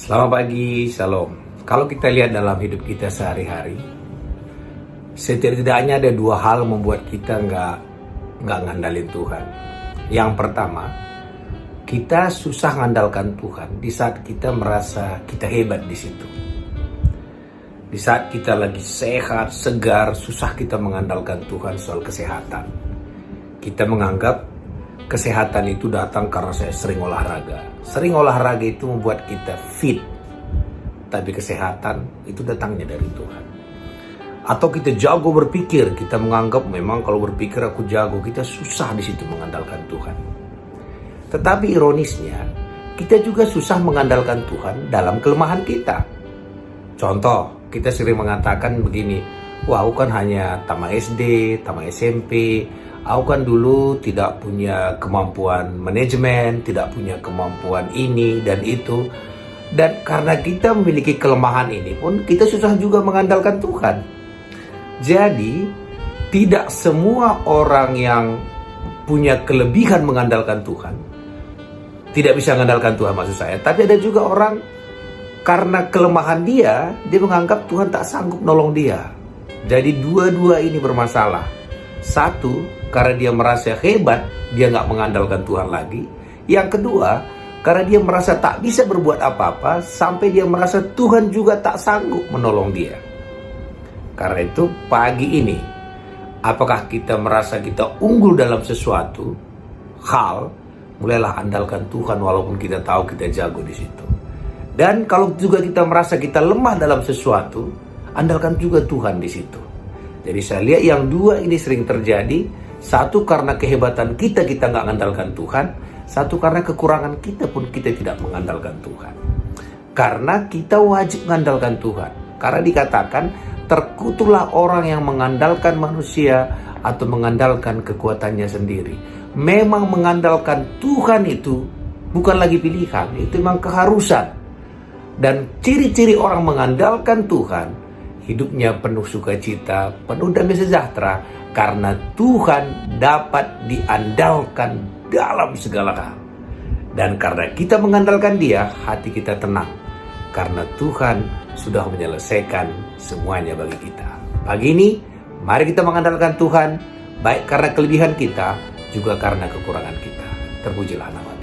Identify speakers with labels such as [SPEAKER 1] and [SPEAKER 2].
[SPEAKER 1] Selamat pagi, Shalom. Kalau kita lihat dalam hidup kita sehari-hari, setidaknya ada dua hal membuat kita nggak ngandalin Tuhan. Yang pertama, kita susah ngandalkan Tuhan di saat kita merasa kita hebat di situ. Di saat kita lagi sehat, segar, susah kita mengandalkan Tuhan soal kesehatan. Kita menganggap kesehatan itu datang karena saya sering olahraga. Sering olahraga itu membuat kita fit. Tapi kesehatan itu datangnya dari Tuhan. Atau kita jago berpikir, kita menganggap memang kalau berpikir aku jago, kita susah di situ mengandalkan Tuhan. Tetapi ironisnya, kita juga susah mengandalkan Tuhan dalam kelemahan kita. Contoh, kita sering mengatakan begini, wah aku kan hanya tamat SD, tamat SMP, aku kan dulu tidak punya kemampuan manajemen, tidak punya kemampuan ini dan itu. Dan karena kita memiliki kelemahan ini pun, kita susah juga mengandalkan Tuhan. Jadi, tidak semua orang yang punya kelebihan mengandalkan Tuhan tidak bisa mengandalkan Tuhan, maksud saya. Tapi ada juga orang karena kelemahan dia menganggap Tuhan tak sanggup nolong dia. Jadi dua-dua ini bermasalah. Satu, karena dia merasa hebat, dia nggak mengandalkan Tuhan lagi. Yang kedua, karena dia merasa tak bisa berbuat apa-apa, sampai dia merasa Tuhan juga tak sanggup menolong dia. Karena itu pagi ini, apakah kita merasa kita unggul dalam sesuatu hal, mulailah andalkan Tuhan walaupun kita tahu kita jago di situ. Dan kalau juga kita merasa kita lemah dalam sesuatu, andalkan juga Tuhan di situ. Jadi saya lihat yang dua ini sering terjadi. Satu karena kehebatan kita nggak mengandalkan Tuhan. Satu karena kekurangan kita pun kita tidak mengandalkan Tuhan. Karena kita wajib mengandalkan Tuhan. Karena dikatakan terkutuklah orang yang mengandalkan manusia atau mengandalkan kekuatannya sendiri. Memang mengandalkan Tuhan itu bukan lagi pilihan, itu memang keharusan. Dan ciri-ciri orang mengandalkan Tuhan, hidupnya penuh sukacita, penuh damai sejahtera, karena Tuhan dapat diandalkan dalam segala hal. Dan karena kita mengandalkan Dia, hati kita tenang. Karena Tuhan sudah menyelesaikan semuanya bagi kita. Pagi ini, mari kita mengandalkan Tuhan, baik karena kelebihan kita, juga karena kekurangan kita. Terpujilah nama